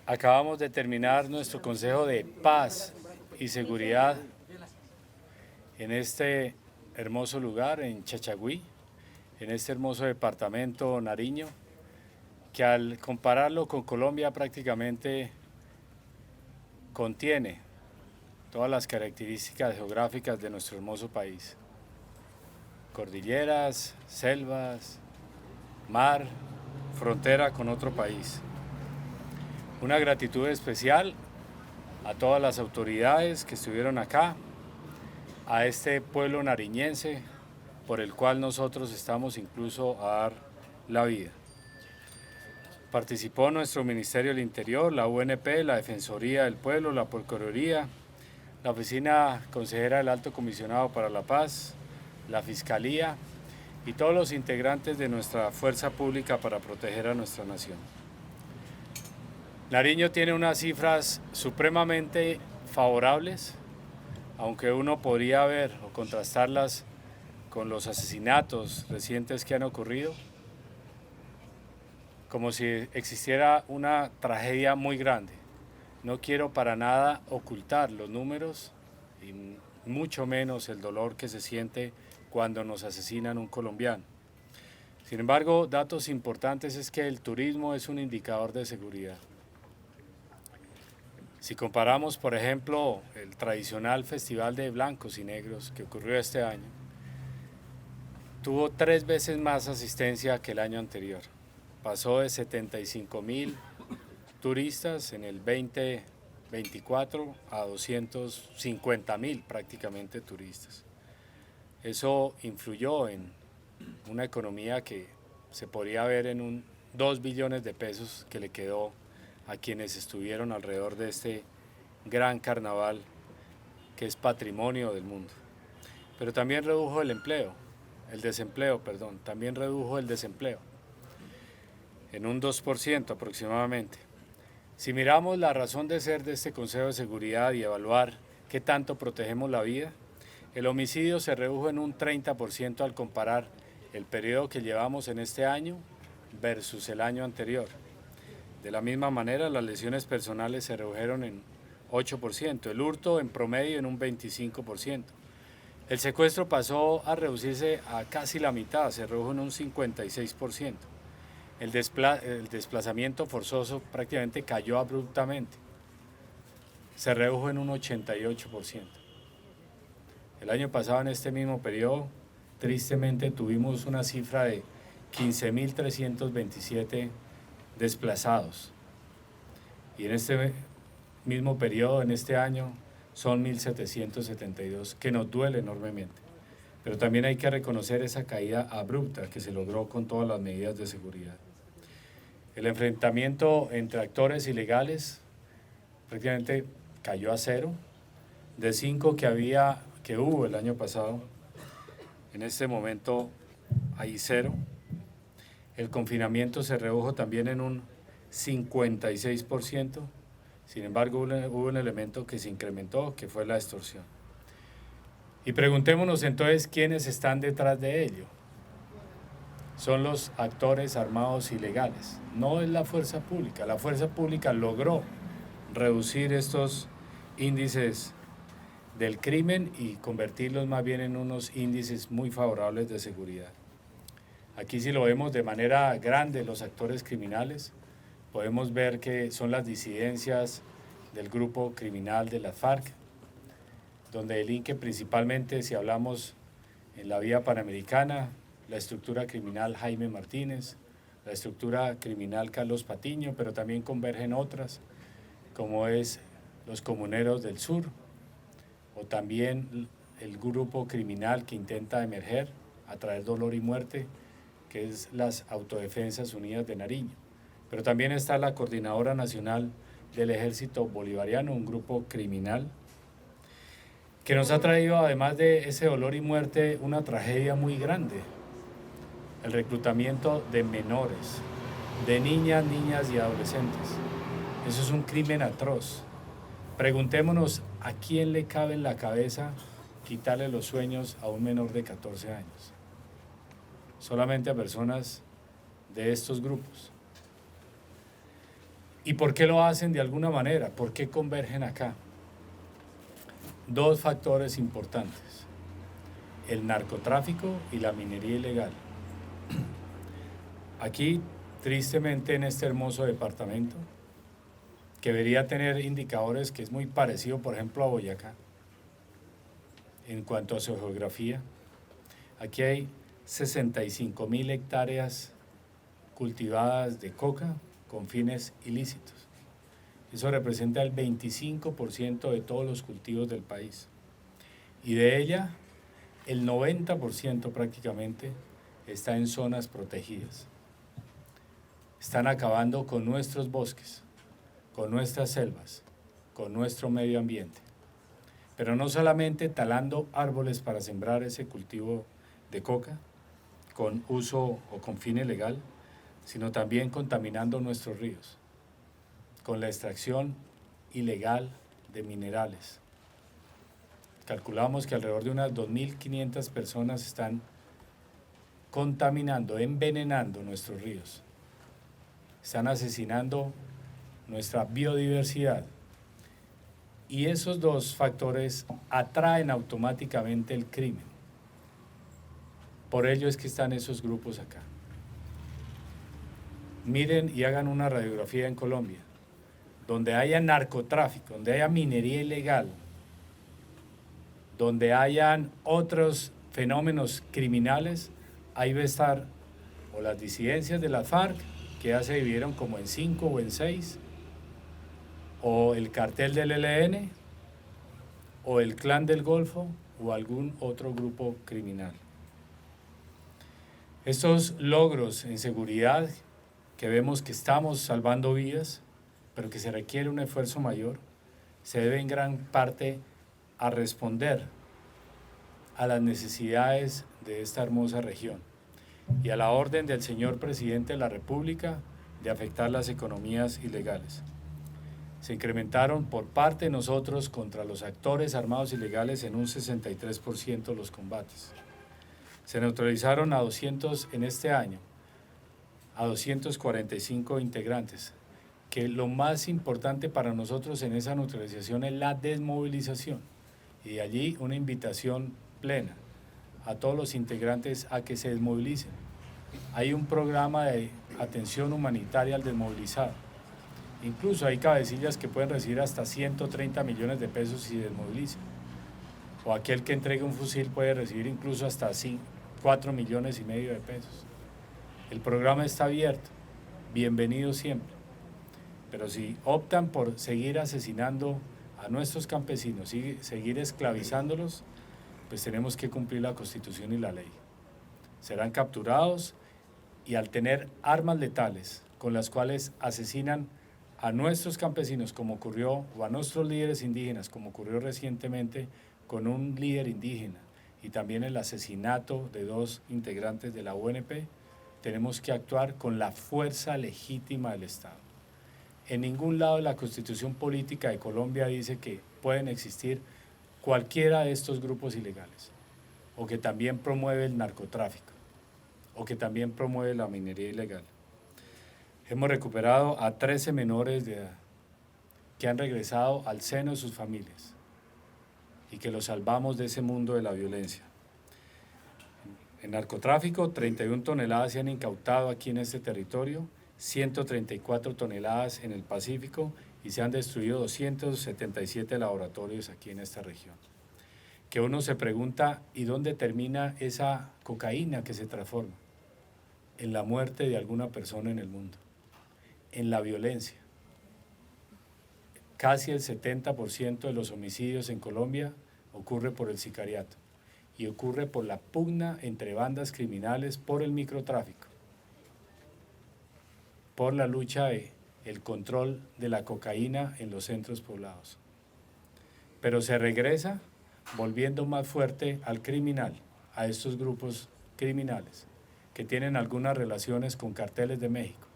Acabamos de terminar nuestro Consejo de Paz y Seguridad en este hermoso lugar, en Chachagüí, en este hermoso departamento Nariño, que al compararlo con Colombia prácticamente contiene todas las características geográficas de nuestro hermoso país. Cordilleras, selvas, mar, frontera con otro país. Una gratitud especial a todas las autoridades que estuvieron acá, a este pueblo nariñense por el cual nosotros estamos incluso a dar la vida. Participó nuestro Ministerio del Interior, la UNP, la Defensoría del Pueblo, la Procuraduría, la Oficina Consejera del Alto Comisionado para la Paz, la Fiscalía y todos los integrantes de nuestra fuerza pública para proteger a nuestra nación. Nariño tiene unas cifras supremamente favorables, aunque uno podría ver o contrastarlas con los asesinatos recientes que han ocurrido, como si existiera una tragedia muy grande. No quiero para nada ocultar los números y mucho menos el dolor que se siente cuando nos asesinan un colombiano. Sin embargo, datos importantes es que el turismo es un indicador de seguridad. Si comparamos, por ejemplo, el tradicional Festival de Blancos y Negros que ocurrió este año, tuvo 3 veces más asistencia que el año anterior. Pasó de 75.000 turistas en el 2024 a 250.000 prácticamente turistas. Eso influyó en una economía que se podría ver en 2 billones de pesos que le quedó a quienes estuvieron alrededor de este gran carnaval que es patrimonio del mundo. Pero también redujo también redujo el desempleo en un 2% aproximadamente. Si miramos la razón de ser de este Consejo de Seguridad y evaluar qué tanto protegemos la vida, el homicidio se redujo en un 30% al comparar el periodo que llevamos en este año versus el año anterior. De la misma manera, las lesiones personales se redujeron en 8%, el hurto en promedio en un 25%. El secuestro pasó a reducirse a casi la mitad, se redujo en un 56%. El desplazamiento forzoso prácticamente cayó abruptamente, se redujo en un 88%. El año pasado, en este mismo periodo, tristemente tuvimos una cifra de 15.327 desplazados. Y en este mismo periodo, en este año, son 1.772, que nos duele enormemente. Pero también hay que reconocer esa caída abrupta que se logró con todas las medidas de seguridad. El enfrentamiento entre actores ilegales prácticamente cayó a cero. De 5 que hubo el año pasado, en este momento hay 0. El confinamiento se redujo también en un 56%. Sin embargo, hubo un elemento que se incrementó, que fue la extorsión. Y preguntémonos entonces quiénes están detrás de ello. Son los actores armados ilegales, no es la fuerza pública. La fuerza pública logró reducir estos índices del crimen y convertirlos más bien en unos índices muy favorables de seguridad. Aquí si lo vemos de manera grande, los actores criminales, podemos ver que son las disidencias del grupo criminal de las FARC, donde delinque principalmente, si hablamos en la vía panamericana, la estructura criminal Jaime Martínez, la estructura criminal Carlos Patiño, pero también convergen otras, como es los comuneros del sur, o también el grupo criminal que intenta emerger a traer dolor y muerte, que es las Autodefensas Unidas de Nariño. Pero también está la Coordinadora Nacional del Ejército Bolivariano, un grupo criminal, que nos ha traído, además de ese dolor y muerte, una tragedia muy grande: el reclutamiento de menores, de niñas y adolescentes. Eso es un crimen atroz. Preguntémonos a quién le cabe en la cabeza quitarle los sueños a un menor de 14 años. Solamente a personas de estos grupos. ¿Y por qué lo hacen de alguna manera? ¿Por qué convergen acá? Dos factores importantes: el narcotráfico y la minería ilegal. Aquí, tristemente, en este hermoso departamento, que debería tener indicadores que es muy parecido, por ejemplo, a Boyacá, en cuanto a su geografía, aquí hay 65.000 hectáreas cultivadas de coca con fines ilícitos. Eso representa el 25% de todos los cultivos del país. Y de ella, el 90% prácticamente está en zonas protegidas. Están acabando con nuestros bosques, con nuestras selvas, con nuestro medio ambiente. Pero no solamente talando árboles para sembrar ese cultivo de coca con uso o con fin ilegal, sino también contaminando nuestros ríos con la extracción ilegal de minerales. Calculamos que alrededor de unas 2.500 personas están contaminando, envenenando nuestros ríos. Están asesinando nuestra biodiversidad. Y esos dos factores atraen automáticamente el crimen. Por ello es que están esos grupos acá. Miren y hagan una radiografía en Colombia, donde haya narcotráfico, donde haya minería ilegal, donde hayan otros fenómenos criminales, ahí va a estar o las disidencias de la FARC, que ya se dividieron como en 5 o en 6, o el cartel del ELN, o el Clan del Golfo, o algún otro grupo criminal. Estos logros en seguridad, que vemos que estamos salvando vidas, pero que se requiere un esfuerzo mayor, se debe en gran parte a responder a las necesidades de esta hermosa región y a la orden del señor presidente de la República de afectar las economías ilegales. Se incrementaron por parte de nosotros contra los actores armados ilegales en un 63% los combates. Se neutralizaron a 200 en este año, a 245 integrantes, que lo más importante para nosotros en esa neutralización es la desmovilización. Y de allí una invitación plena a todos los integrantes a que se desmovilicen. Hay un programa de atención humanitaria al desmovilizado. Incluso hay cabecillas que pueden recibir hasta 130 millones de pesos si se desmovilizan. O aquel que entregue un fusil puede recibir incluso hasta 4,5 millones de pesos. El programa está abierto, bienvenido siempre. Pero si optan por seguir asesinando a nuestros campesinos y seguir esclavizándolos, pues tenemos que cumplir la Constitución y la ley. Serán capturados y al tener armas letales con las cuales asesinan a nuestros campesinos, como ocurrió, o a nuestros líderes indígenas, como ocurrió recientemente con un líder indígena, y también el asesinato de 2 integrantes de la UNP, tenemos que actuar con la fuerza legítima del Estado. En ningún lado de la Constitución Política de Colombia dice que pueden existir cualquiera de estos grupos ilegales, o que también promueve el narcotráfico, o que también promueve la minería ilegal. Hemos recuperado a 13 menores de edad que han regresado al seno de sus familias y que los salvamos de ese mundo de la violencia. En narcotráfico, 31 toneladas se han incautado aquí en este territorio, 134 toneladas en el Pacífico y se han destruido 277 laboratorios aquí en esta región. Que uno se pregunta, ¿y dónde termina esa cocaína que se transforma? En la muerte de alguna persona en el mundo, en la violencia. Casi el 70% de los homicidios en Colombia ocurre por el sicariato y ocurre por la pugna entre bandas criminales por el microtráfico, por la lucha el control de la cocaína en los centros poblados. Pero se regresa volviendo más fuerte al criminal, a estos grupos criminales que tienen algunas relaciones con carteles de México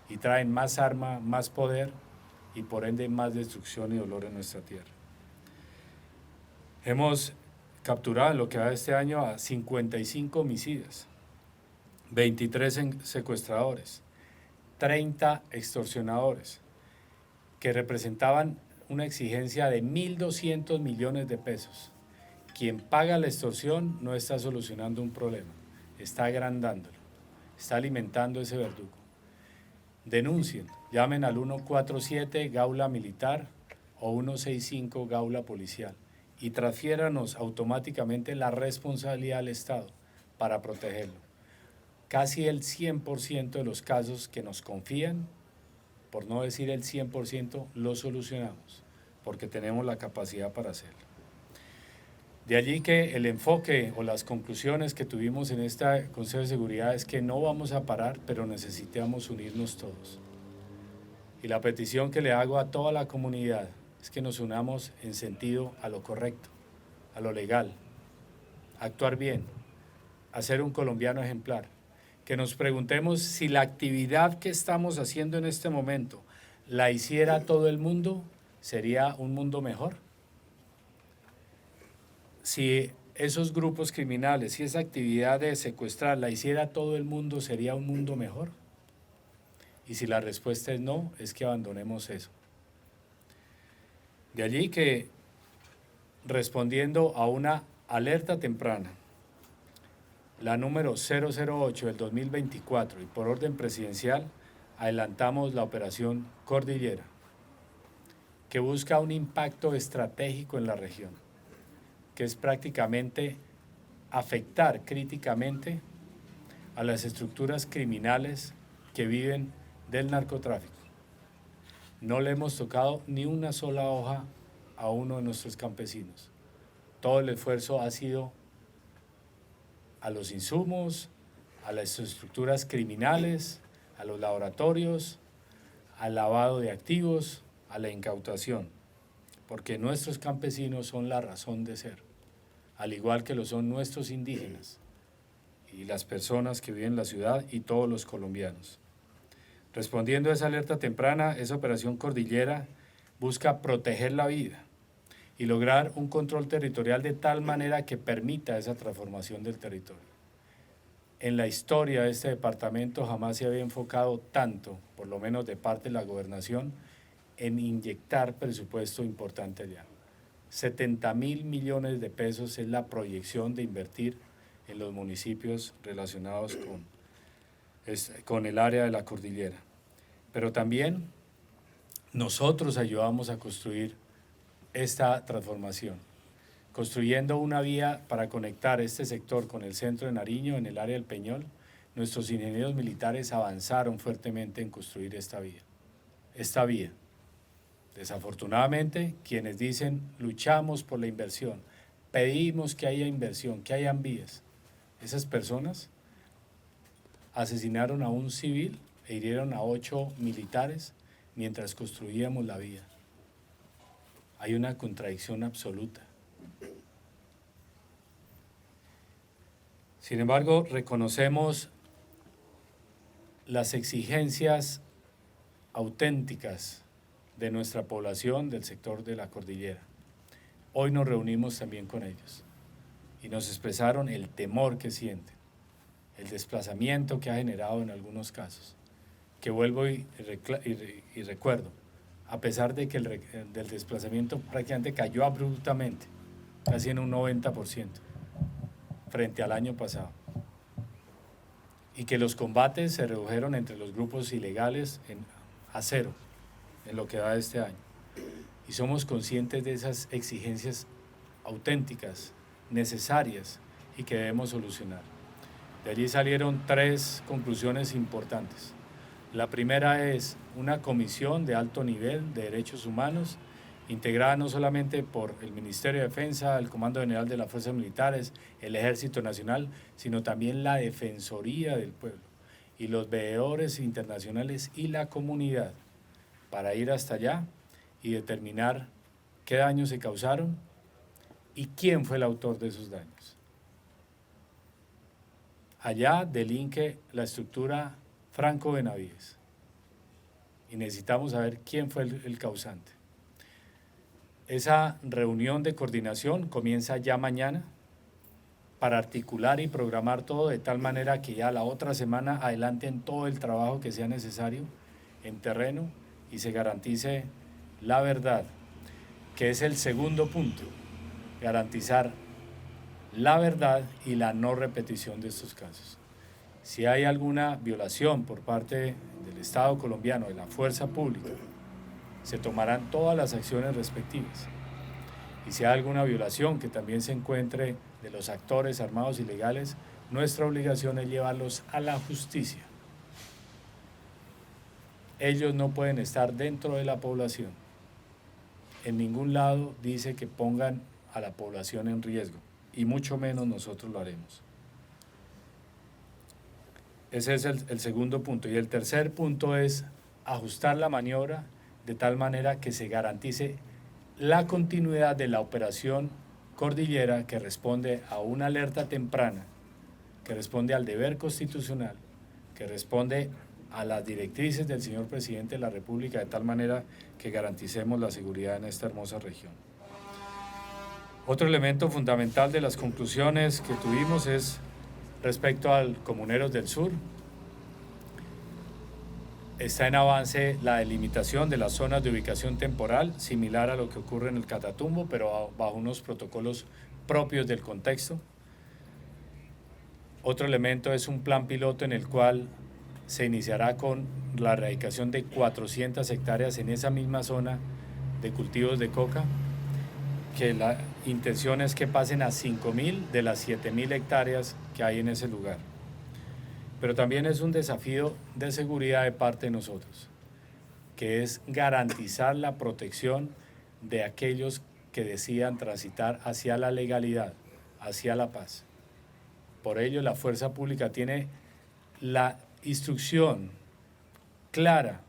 y traen más arma, más poder y por ende más destrucción y dolor en nuestra tierra. Hemos capturado en lo que va de este año a 55 homicidas, 23 secuestradores, 30 extorsionadores, que representaban una exigencia de 1.200 millones de pesos. Quien paga la extorsión no está solucionando un problema, está agrandándolo, está alimentando ese verdugo. Denuncien, llamen al 147 Gaula Militar o 165 Gaula Policial y transfiéranos automáticamente la responsabilidad al Estado para protegerlo. Casi el 100% de los casos que nos confían, por no decir el 100%, lo solucionamos, porque tenemos la capacidad para hacerlo. De allí que el enfoque o las conclusiones que tuvimos en este Consejo de Seguridad es que no vamos a parar, pero necesitamos unirnos todos. Y la petición que le hago a toda la comunidad es que nos unamos en sentido a lo correcto, a lo legal, a actuar bien, a ser un colombiano ejemplar. Que nos preguntemos si la actividad que estamos haciendo en este momento la hiciera todo el mundo, ¿sería un mundo mejor? Si esos grupos criminales, si esa actividad de secuestrar la hiciera todo el mundo, ¿sería un mundo mejor? Y si la respuesta es no, es que abandonemos eso. De allí que, respondiendo a una alerta temprana, la número 008 del 2024 y por orden presidencial, adelantamos la operación Cordillera, que busca un impacto estratégico en la región, que es prácticamente afectar críticamente a las estructuras criminales que viven del narcotráfico. No le hemos tocado ni una sola hoja a uno de nuestros campesinos. Todo el esfuerzo ha sido a los insumos, a las estructuras criminales, a los laboratorios, al lavado de activos, a la incautación, porque nuestros campesinos son la razón de ser, al igual que lo son nuestros indígenas y las personas que viven en la ciudad y todos los colombianos. Respondiendo a esa alerta temprana, esa operación Cordillera busca proteger la vida y lograr un control territorial de tal manera que permita esa transformación del territorio. En la historia de este departamento jamás se había enfocado tanto, por lo menos de parte de la gobernación, en inyectar presupuesto importante allá. 70.000 millones de pesos es la proyección de invertir en los municipios relacionados con el área de la cordillera. Pero también nosotros ayudamos a construir esta transformación, construyendo una vía para conectar este sector con el centro de Nariño, en el área del Peñol. Nuestros ingenieros militares avanzaron fuertemente en construir esta vía. Desafortunadamente, quienes dicen luchamos por la inversión, pedimos que haya inversión, que hayan vías, esas personas asesinaron a un civil e hirieron a 8 militares mientras construíamos la vía. Hay una contradicción absoluta. Sin embargo, reconocemos las exigencias auténticas de nuestra población del sector de la cordillera. Hoy nos reunimos también con ellos y nos expresaron el temor que sienten, el desplazamiento que ha generado en algunos casos, que vuelvo y recuerdo, a pesar de que del desplazamiento prácticamente cayó abruptamente, casi en un 90%, frente al año pasado, y que los combates se redujeron entre los grupos ilegales a cero en lo que va de este año. Y somos conscientes de esas exigencias auténticas, necesarias y que debemos solucionar. De allí salieron 3 conclusiones importantes. La primera es una comisión de alto nivel de derechos humanos, integrada no solamente por el Ministerio de Defensa, el Comando General de las Fuerzas Militares, el Ejército Nacional, sino también la Defensoría del Pueblo y los veedores internacionales y la comunidad, para ir hasta allá y determinar qué daños se causaron y quién fue el autor de esos daños. Allá delinque la estructura Franco Benavides y necesitamos saber quién fue el causante. Esa reunión de coordinación comienza ya mañana para articular y programar todo de tal manera que ya la otra semana adelanten todo el trabajo que sea necesario en terreno y se garantice la verdad, que es el segundo punto, garantizar la verdad y la no repetición de estos casos. Si hay alguna violación por parte del Estado colombiano, de la fuerza pública, se tomarán todas las acciones respectivas. Y si hay alguna violación que también se encuentre de los actores armados ilegales, nuestra obligación es llevarlos a la justicia. Ellos no pueden estar dentro de la población. En ningún lado dice que pongan a la población en riesgo, y mucho menos nosotros lo haremos. Ese es el segundo punto. Y el tercer punto es ajustar la maniobra de tal manera que se garantice la continuidad de la operación Cordillera, que responde a una alerta temprana, que responde al deber constitucional, que responde a las directrices del señor presidente de la República, de tal manera que garanticemos la seguridad en esta hermosa región. Otro elemento fundamental de las conclusiones que tuvimos es respecto al Comuneros del Sur. Está en avance la delimitación de las zonas de ubicación temporal, similar a lo que ocurre en el Catatumbo, pero bajo unos protocolos propios del contexto. Otro elemento es un plan piloto en el cual se iniciará con la erradicación de 400 hectáreas en esa misma zona de cultivos de coca, que la intención es que pasen a 5.000 de las 7.000 hectáreas que hay en ese lugar. Pero también es un desafío de seguridad de parte de nosotros, que es garantizar la protección de aquellos que decidan transitar hacia la legalidad, hacia la paz. Por ello, la fuerza pública tiene la instrucción clara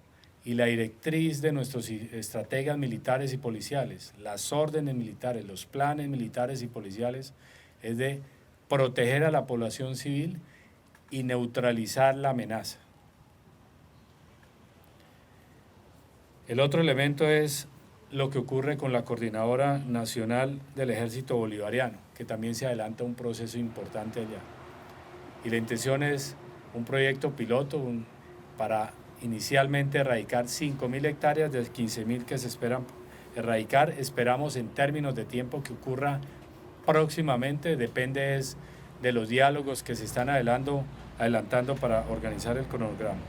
y la directriz de nuestros estrategas militares y policiales, las órdenes militares, los planes militares y policiales, es de proteger a la población civil y neutralizar la amenaza. El otro elemento es lo que ocurre con la Coordinadora Nacional del Ejército Bolivariano, que también se adelanta un proceso importante allá. Y la intención es un proyecto piloto para inicialmente erradicar 5.000 hectáreas de 15.000 que se esperan erradicar. Esperamos en términos de tiempo que ocurra próximamente, depende de los diálogos que se están adelantando para organizar el cronograma.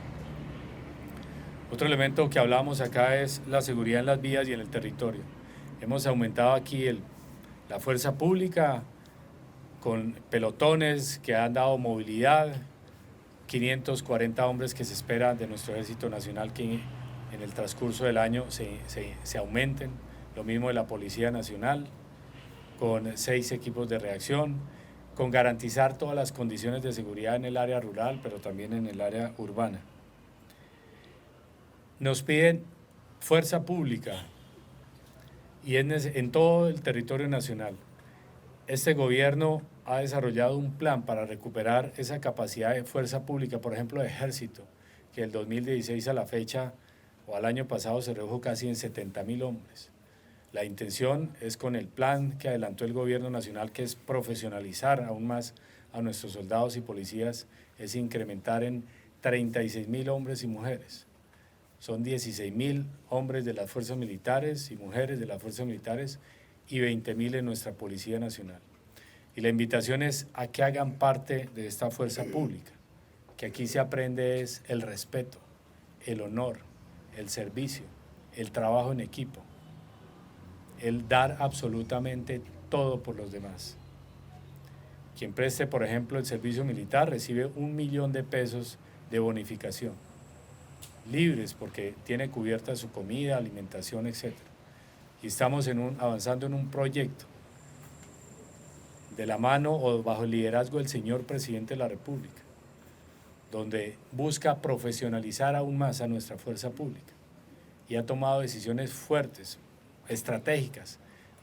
Otro elemento que hablamos acá es la seguridad en las vías y en el territorio. Hemos aumentado aquí la fuerza pública con pelotones que han dado movilidad, 540 hombres que se espera de nuestro Ejército Nacional que en el transcurso del año se aumenten, lo mismo de la Policía Nacional, con 6 equipos de reacción, con garantizar todas las condiciones de seguridad en el área rural, pero también en el área urbana. Nos piden fuerza pública y en todo el territorio nacional. Este gobierno ha desarrollado un plan para recuperar esa capacidad de fuerza pública, por ejemplo, de ejército, que del 2016 a la fecha o al año pasado se redujo casi en 70.000 hombres. La intención es con el plan que adelantó el gobierno nacional, que es profesionalizar aún más a nuestros soldados y policías, es incrementar en 36.000 hombres y mujeres. Son 16.000 hombres de las fuerzas militares y mujeres de las fuerzas militares y 20.000 en nuestra Policía Nacional. Y la invitación es a que hagan parte de esta fuerza pública, que aquí se aprende es el respeto, el honor, el servicio, el trabajo en equipo, el dar absolutamente todo por los demás. Quien preste, por ejemplo, el servicio militar recibe 1.000.000 de pesos de bonificación, libres porque tiene cubierta su comida, alimentación, etc. Y estamos avanzando en un proyecto de la mano o bajo el liderazgo del señor presidente de la República, donde busca profesionalizar aún más a nuestra fuerza pública y ha tomado decisiones fuertes, estratégicas,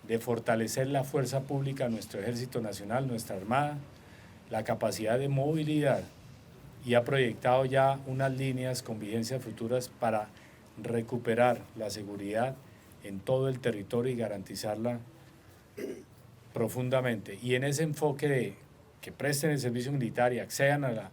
de fortalecer la fuerza pública, nuestro Ejército Nacional, nuestra Armada, la capacidad de movilidad, y ha proyectado ya unas líneas con vigencias futuras para recuperar la seguridad en todo el territorio y garantizarla profundamente. Y en ese enfoque de que presten el servicio militar y accedan a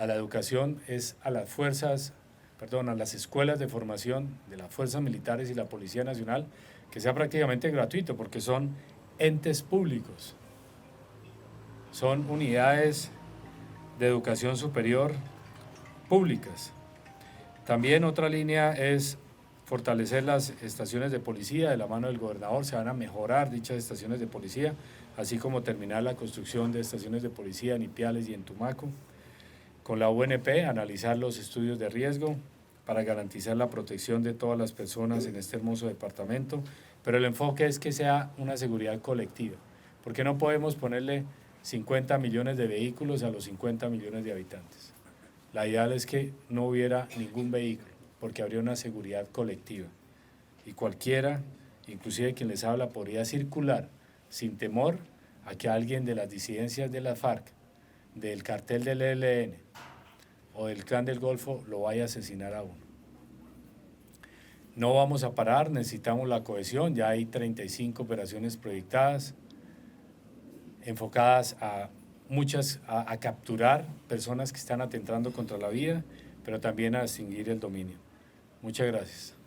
la educación es a las fuerzas a las escuelas de formación de las fuerzas militares y la Policía Nacional, que sea prácticamente gratuito, porque son entes públicos, son unidades de educación superior públicas. También otra línea es fortalecer las estaciones de policía. De la mano del gobernador se van a mejorar dichas estaciones de policía, así como terminar la construcción de estaciones de policía en Ipiales y en Tumaco. Con la UNP, analizar los estudios de riesgo para garantizar la protección de todas las personas en este hermoso departamento, pero el enfoque es que sea una seguridad colectiva, porque no podemos ponerle 50 millones de vehículos a los 50 millones de habitantes. La ideal es que no hubiera ningún vehículo, porque habría una seguridad colectiva. Y cualquiera, inclusive quien les habla, podría circular sin temor a que alguien de las disidencias de la FARC, del cartel del ELN o del Clan del Golfo lo vaya a asesinar a uno. No vamos a parar, necesitamos la cohesión. Ya hay 35 operaciones proyectadas, enfocadas a capturar personas que están atentando contra la vida, pero también a extinguir el dominio. Muchas gracias.